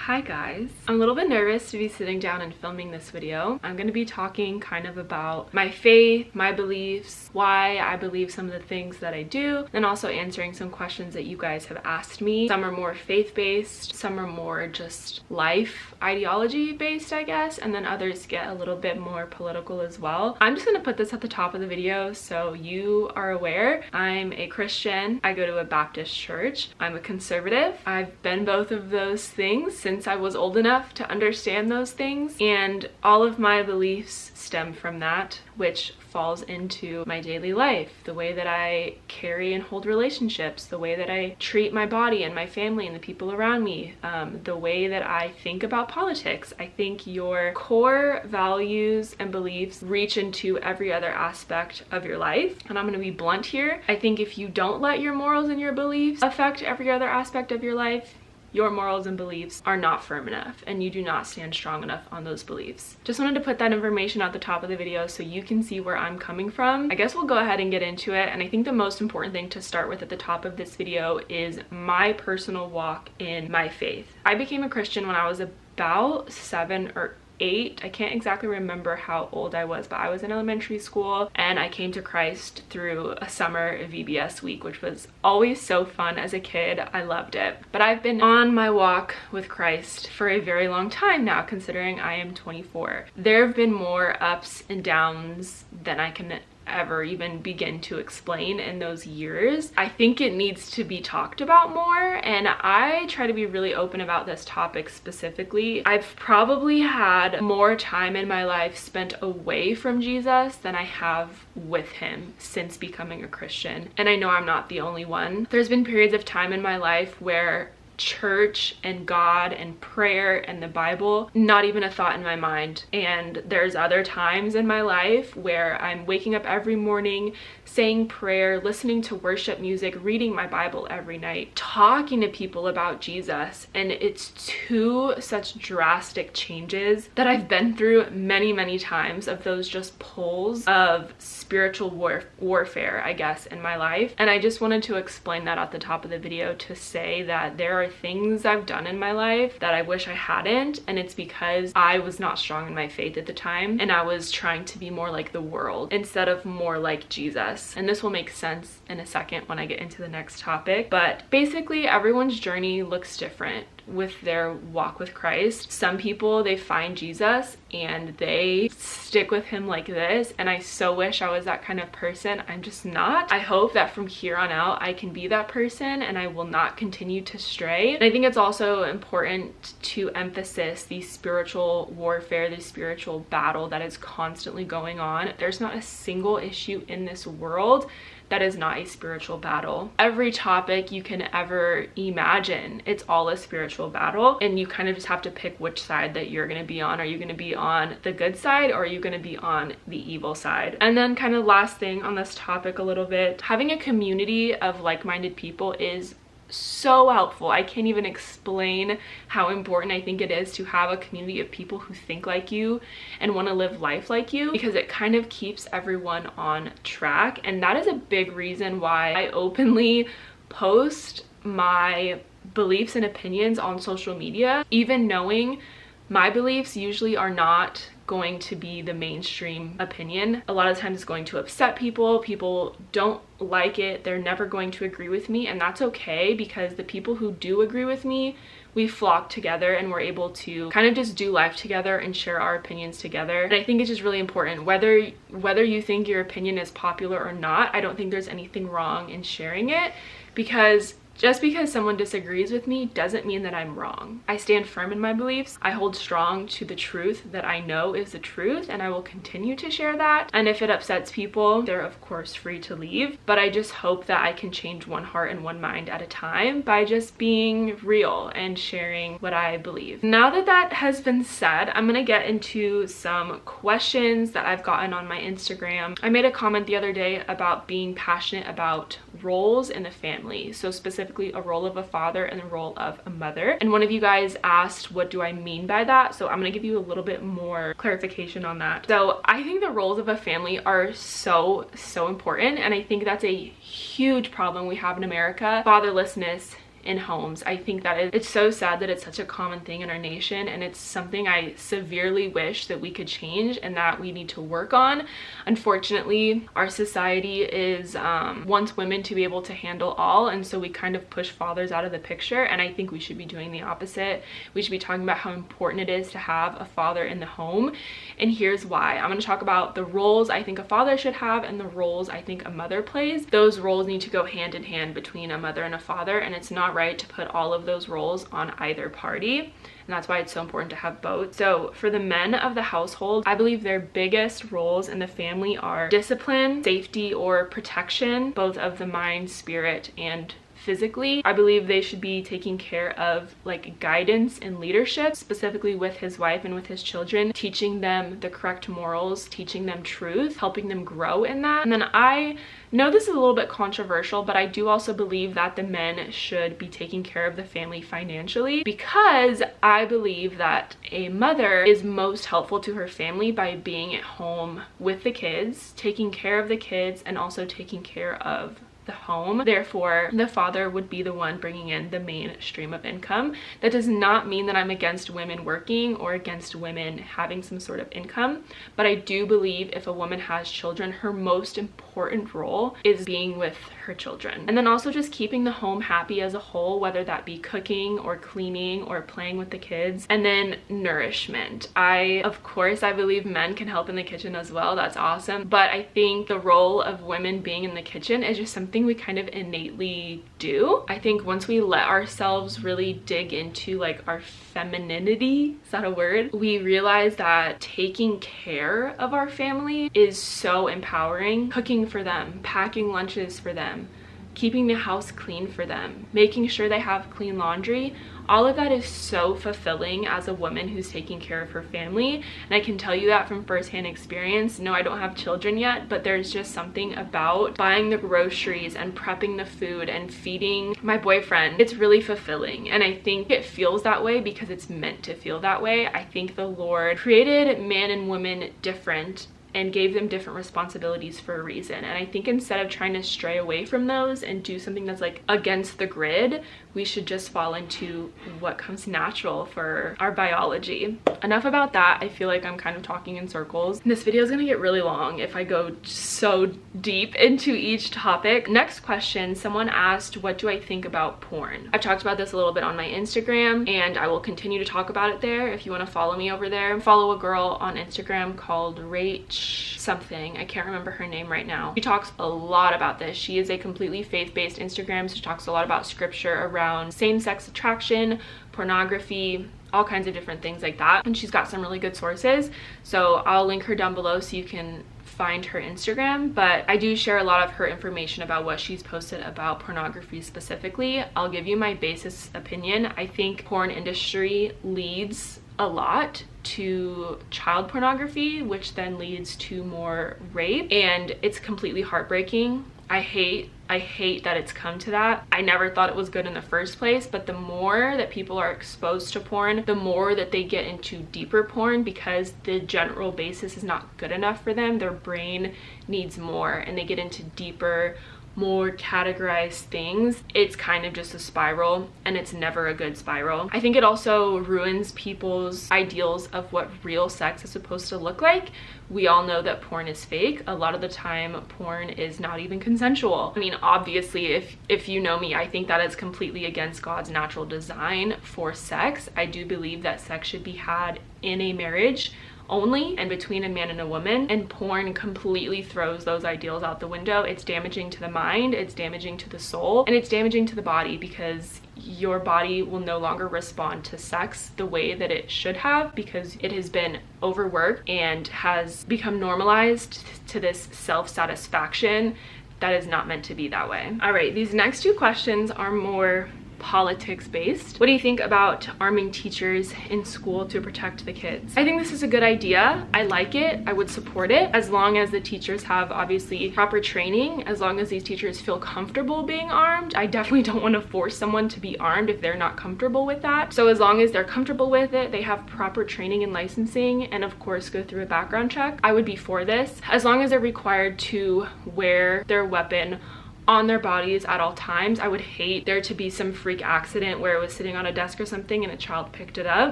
Hi guys. I'm a little bit nervous to be sitting down and filming this video. I'm going to be talking kind of about my faith, my beliefs, why I believe some of the things that I do, and also answering some questions that you guys have asked me. Some are more faith-based, some are more just life ideology-based, I guess, and then others get a little bit more political as well. I'm just going to put this at the top of the video so you are aware. I'm a Christian. I go to a Baptist church. I'm a conservative. I've been both of those things since I was old enough to understand those things, and all of my beliefs stem from that, which falls into my daily life, the way that I carry and hold relationships, the way that I treat my body and my family and the people around me, the way that I think about politics. I think your core values and beliefs reach into every other aspect of your life, and I'm going to be blunt here. I think if you don't let your morals and your beliefs affect every other aspect of your life, your morals and beliefs are not firm enough and you do not stand strong enough on those beliefs. Just wanted to put that information at the top of the video so you can see where I'm coming from. I guess we'll go ahead and get into it, and I think the most important thing to start with at the top of this video is my personal walk in my faith. I became a Christian when I was about 7 or 8. I can't exactly remember how old I was, but I was in elementary school and I came to Christ through a summer VBS week, which was always so fun as a kid. I loved it. But I've been on my walk with Christ for a very long time now, considering I am 24. There have been more ups and downs than I can ever even begin to explain in those years. I think it needs to be talked about more, and I try to be really open about this topic specifically. I've probably had more time in my life spent away from Jesus than I have with him since becoming a Christian, and I know I'm not the only one. There's been periods of time in my life where church and God and prayer and the Bible, not even a thought in my mind. And there's other times in my life where I'm waking up every morning, saying prayer, listening to worship music, reading my Bible every night, talking to people about Jesus. And it's two such drastic changes that I've been through many times, of those just pulls of spiritual warfare, I guess, in my life. And I just wanted to explain that at the top of the video, to say that there are things I've done in my life that I wish I hadn't, and it's because I was not strong in my faith at the time, and I was trying to be more like the world instead of more like Jesus. And this will make sense in a second when I get into the next topic, but basically everyone's journey looks different with their walk with Christ. Some people, they find Jesus and they stick with him like this, and I so wish I was that kind of person. I'm just not. I hope that from here on out I can be that person and I will not continue to stray. And I think it's also important to emphasize the spiritual warfare, the spiritual battle that is constantly going on. There's not a single issue in this world that is not a spiritual battle. Every topic you can ever imagine, it's all a spiritual battle, and you kind of just have to pick which side that you're gonna be on. Are you gonna be on the good side, or are you gonna be on the evil side? And then kind of last thing on this topic a little bit, having a community of like-minded people is so helpful. I can't even explain how important I think it is to have a community of people who think like you and want to live life like you, because it kind of keeps everyone on track. And that is a big reason why I openly post my beliefs and opinions on social media, even knowing my beliefs usually are not going to be the mainstream opinion. A lot of times it's going to upset people. People don't like it. They're never going to agree with me, and that's okay, because the people who do agree with me, we flock together and we're able to kind of just do life together and share our opinions together. And I think it's just really important, whether you think your opinion is popular or not. I don't think there's anything wrong in sharing it, because just because someone disagrees with me doesn't mean that I'm wrong. I stand firm in my beliefs. I hold strong to the truth that I know is the truth, and I will continue to share that. And if it upsets people, they're of course free to leave. But I just hope that I can change one heart and one mind at a time by just being real and sharing what I believe. Now that that has been said, I'm gonna get into some questions that I've gotten on my Instagram. I made a comment the other day about being passionate about roles in the family. So specifically a role of a father and the role of a mother. And one of you guys asked, what do I mean by that? So I'm gonna give you a little bit more clarification on that. So I think the roles of a family are so important, and I think that's a huge problem we have in America. Fatherlessness in homes. I think that it's so sad that it's such a common thing in our nation, and it's something I severely wish that we could change and that we need to work on. Unfortunately, our society is wants women to be able to handle all, and so we kind of push fathers out of the picture, and I think we should be doing the opposite. We should be talking about how important it is to have a father in the home, and here's why. I'm going to talk about the roles I think a father should have and the roles I think a mother plays. Those roles need to go hand in hand between a mother and a father, and it's not right to put all of those roles on either party, and that's why it's so important to have both. So for the men of the household, I believe their biggest roles in the family are discipline, safety, or protection, both of the mind, spirit, and physically. I believe they should be taking care of like guidance and leadership, specifically with his wife and with his children, teaching them the correct morals, teaching them truth, helping them grow in that. And then I know this is a little bit controversial, but I do also believe that the men should be taking care of the family financially, because I believe that a mother is most helpful to her family by being at home with the kids, taking care of the kids, and also taking care of the home. Therefore, the father would be the one bringing in the main stream of income. That does not mean that I'm against women working or against women having some sort of income, but I do believe if a woman has children, her most important role is being with her children. And then also just keeping the home happy as a whole, whether that be cooking or cleaning or playing with the kids. And then nourishment. Of course, I believe men can help in the kitchen as well. That's awesome. But I think the role of women being in the kitchen is just something we kind of innately do. I think once we let ourselves really dig into like our femininity, is that a word? We realize that taking care of our family is so empowering. Cooking for them, packing lunches for them, keeping the house clean for them, making sure they have clean laundry. All of that is so fulfilling as a woman who's taking care of her family. And I can tell you that from firsthand experience. No, I don't have children yet, but there's just something about buying the groceries and prepping the food and feeding my boyfriend. It's really fulfilling. And I think it feels that way because it's meant to feel that way. I think the Lord created man and woman different and gave them different responsibilities for a reason. And I think instead of trying to stray away from those and do something that's like against the grid, we should just fall into what comes natural for our biology. Enough about that. I feel like I'm kind of talking in circles. This video is gonna get really long if I go so deep into each topic. Next question, someone asked, what do I think about porn? I've talked about this a little bit on my Instagram, and I will continue to talk about it there. If you wanna follow me over there, follow a girl on Instagram called Rach something. I can't remember her name right now. She talks a lot about this. She is a completely faith-based Instagram, so she talks a lot about scripture around same-sex attraction, pornography, all kinds of different things like that. And she's got some really good sources. So I'll link her down below so you can find her Instagram, but I do share a lot of her information about what she's posted about pornography specifically. I'll give you my basis opinion. I think porn industry leads a lot to child pornography, which then leads to more rape, and it's completely heartbreaking. I hate that it's come to that. I never thought it was good in the first place, but the more that people are exposed to porn, the more that they get into deeper porn because the general basis is not good enough for them. Their brain needs more, and they get into deeper, more categorized things. It's kind of just a spiral, and it's never a good spiral. I think it also ruins people's ideals of what real sex is supposed to look like. We all know that porn is fake. A lot of the time porn is not even consensual. I mean, obviously, if you know me, I think that is completely against God's natural design for sex. I do believe that sex should be had in a marriage only and between a man and a woman, and porn completely throws those ideals out the window. It's damaging to the mind, it's damaging to the soul, and it's damaging to the body because your body will no longer respond to sex the way that it should have because it has been overworked and has become normalized to this self-satisfaction that is not meant to be that way. All right, these next two questions are more politics based. What do you think about arming teachers in school to protect the kids? I think this is a good idea. I like it. I would support it as long as the teachers have obviously proper training, as long as these teachers feel comfortable being armed. I definitely don't want to force someone to be armed if they're not comfortable with that. So as long as they're comfortable with it, they have proper training and licensing, and of course go through a background check, I would be for this. As long as they're required to wear their weapon on their bodies at all times. I would hate there to be some freak accident where it was sitting on a desk or something and a child picked it up.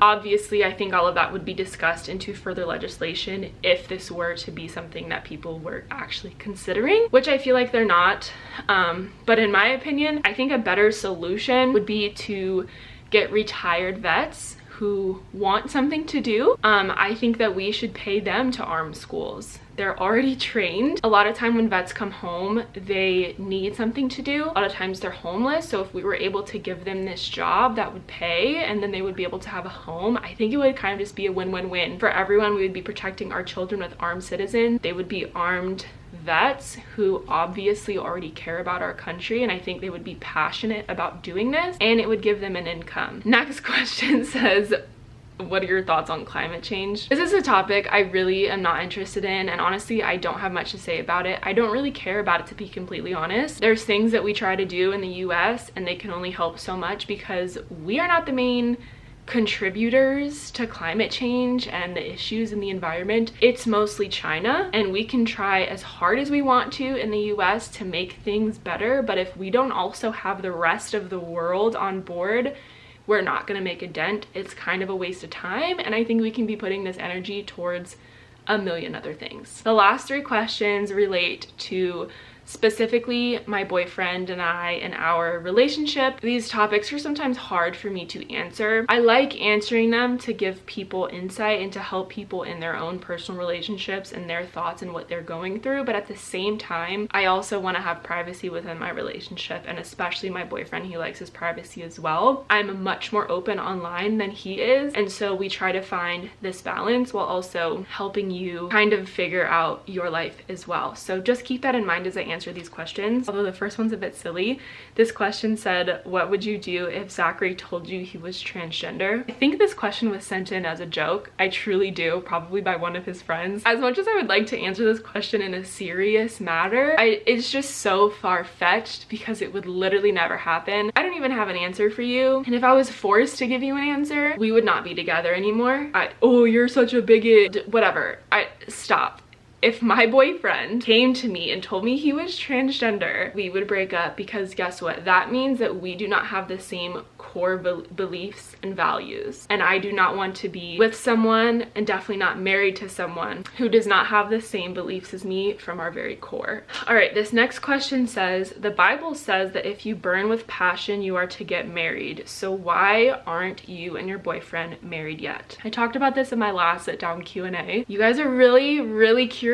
Obviously, I think all of that would be discussed into further legislation if this were to be something that people were actually considering, which I feel like they're not. But in my opinion, I think a better solution would be to get retired vets who want something to do. I think that we should pay them to arm schools. They're already trained. A lot of time when vets come home, they need something to do. A lot of times they're homeless. So if we were able to give them this job that would pay and then they would be able to have a home, I think it would kind of just be a win-win-win for everyone. We would be protecting our children with armed citizens. They would be armed vets who obviously already care about our country, and I think they would be passionate about doing this, and it would give them an income. Next question says, what are your thoughts on climate change? This is a topic I really am not interested in, and honestly, I don't have much to say about it. I don't really care about it, to be completely honest. There's things that we try to do in the US, and they can only help so much because we are not the main contributors to climate change and the issues in the environment. It's mostly China, and we can try as hard as we want to in the US to make things better, but if we don't also have the rest of the world on board, we're not going to make a dent. It's kind of a waste of time, and I think we can be putting this energy towards a million other things. The last 3 questions relate to specifically my boyfriend and I and our relationship. These topics are sometimes hard for me to answer. I like answering them to give people insight and to help people in their own personal relationships and their thoughts and what they're going through, but at the same time, I also want to have privacy within my relationship, and especially my boyfriend, he likes his privacy as well. I'm much more open online than he is, and so we try to find this balance while also helping you kind of figure out your life as well. So just keep that in mind as I answer these questions. Although the first one's a bit silly. This question said, what would you do if Zachary told you he was transgender? I think this question was sent in as a joke. I truly do, probably by one of his friends. As much as I would like to answer this question in a serious matter, it's just so far-fetched because it would literally never happen. I don't even have an answer for you, and if I was forced to give you an answer, we would not be together anymore. Oh, you're such a bigot, whatever. Stop. If my boyfriend came to me and told me he was transgender, we would break up, because guess what? That means that we do not have the same core beliefs and values. And I do not want to be with someone, and definitely not married to someone, who does not have the same beliefs as me from our very core. All right, this next question says, the Bible says that if you burn with passion, you are to get married. So why aren't you and your boyfriend married yet? I talked about this in my last sit down Q&A. You guys are really curious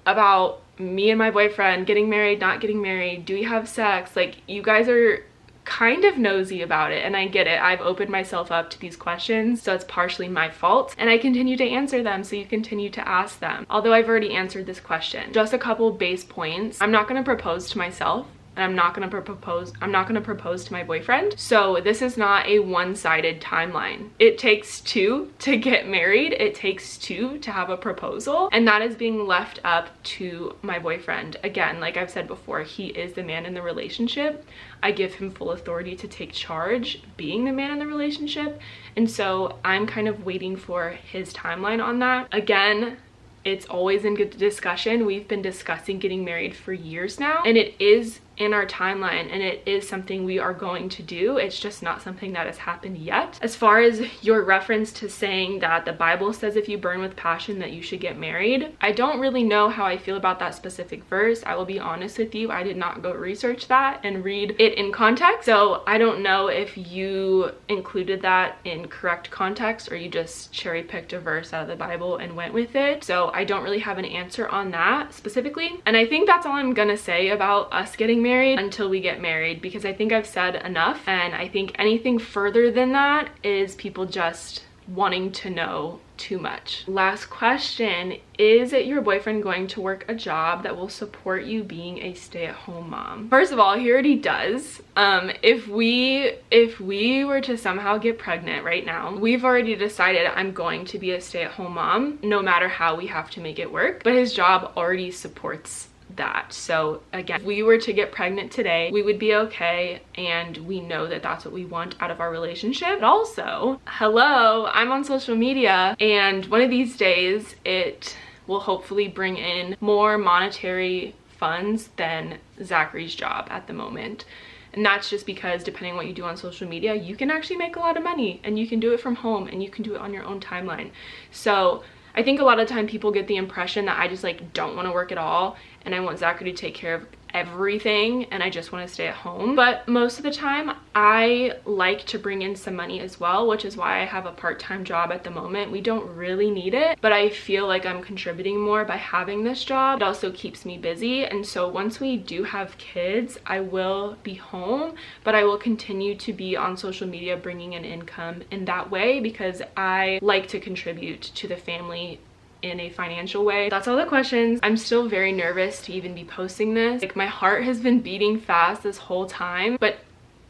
about me and my boyfriend getting married, not getting married, do we have sex? Like, you guys are kind of nosy about it, and I get it. I've opened myself up to these questions, so it's partially my fault, and I continue to answer them, so you continue to ask them. Although I've already answered this question. Just a couple base points. I'm not going to propose to myself, and I'm not going to propose to my boyfriend. So this is not a one-sided timeline. It takes 2 to get married. It takes 2 to have a proposal, and that is being left up to my boyfriend. Again, like I've said before, he is the man in the relationship. I give him full authority to take charge being the man in the relationship, and so I'm kind of waiting for his timeline on that. Again, it's always in good discussion. We've been discussing getting married for years now, and it is in our timeline, and it is something we are going to do. It's just not something that has happened yet. As far as your reference to saying that the Bible says if you burn with passion that you should get married, I don't really know how I feel about that specific verse. I will be honest with you, I did not go research that and read it in context, so I don't know if you included that in correct context or you just cherry-picked a verse out of the Bible and went with it. So I don't really have an answer on that specifically, and I think that's all I'm gonna say about us getting married until we get married, because I think I've said enough, and I think anything further than that is people just wanting to know too much. Last question, is your boyfriend going to work a job that will support you being a stay-at-home mom? First of all, he already does. If we were to somehow get pregnant right now, we've already decided I'm going to be a stay-at-home mom, no matter how we have to make it work, but his job already supports that. So again, if we were to get pregnant today, we would be okay, and we know that that's what we want out of our relationship. But also, hello, I'm on social media, and one of these days it will hopefully bring in more monetary funds than Zachary's job at the moment. And that's just because depending on what you do on social media, you can actually make a lot of money, and you can do it from home, and you can do it on your own timeline. So I think a lot of the time people get the impression that I just like don't want to work at all and I want Zachary to take care of everything and I just want to stay at home. But most of the time I like to bring in some money as well, which is why I have a part-time job at the moment. We don't really need it, but I feel like I'm contributing more by having this job. It also keeps me busy, and so once we do have kids, I will be home, but I will continue to be on social media bringing in income in that way because I like to contribute to the family in a financial way. That's all the questions. I'm still very nervous to even be posting this. Like, my heart has been beating fast this whole time, but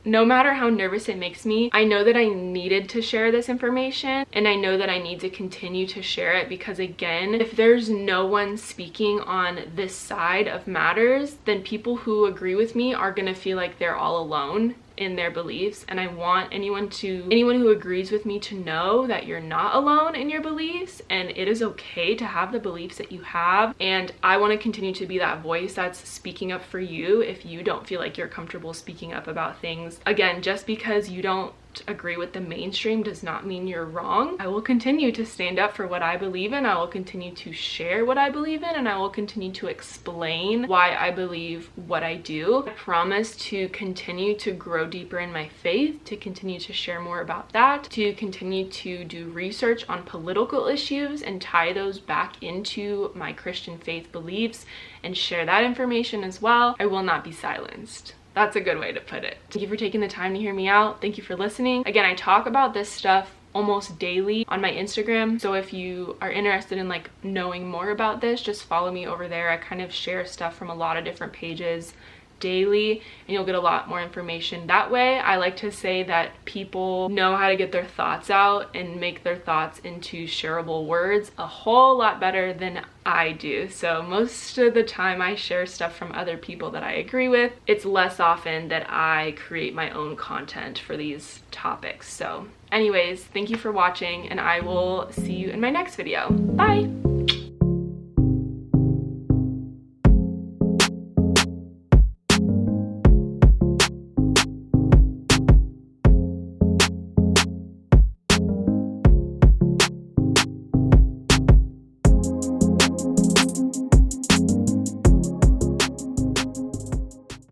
no matter how nervous it makes me, I know that I needed to share this information, and I know that I need to continue to share it because, again, if there's no one speaking on this side of matters, then people who agree with me are gonna feel like they're all alone in their beliefs. And I want anyone who agrees with me to know that you're not alone in your beliefs, and it is okay to have the beliefs that you have. And I want to continue to be that voice that's speaking up for you if you don't feel like you're comfortable speaking up about things. Again, just because you don't agree with the mainstream does not mean you're wrong. I will continue to stand up for what I believe in. I will continue to share what I believe in, and I will continue to explain why I believe what I do. I promise to continue to grow deeper in my faith, to continue to share more about that, to continue to do research on political issues and tie those back into my Christian faith beliefs and share that information as well. I will not be silenced. That's a good way to put it. Thank you for taking the time to hear me out. Thank you for listening. Again, I talk about this stuff almost daily on my Instagram, so if you are interested in like knowing more about this, just follow me over there. I kind of share stuff from a lot of different pages daily, and you'll get a lot more information that way. I like to say that people know how to get their thoughts out and make their thoughts into shareable words a whole lot better than I do. So most of the time I share stuff from other people that I agree with. It's less often that I create my own content for these topics. So anyways, thank you for watching, and I will see you in my next video. Bye!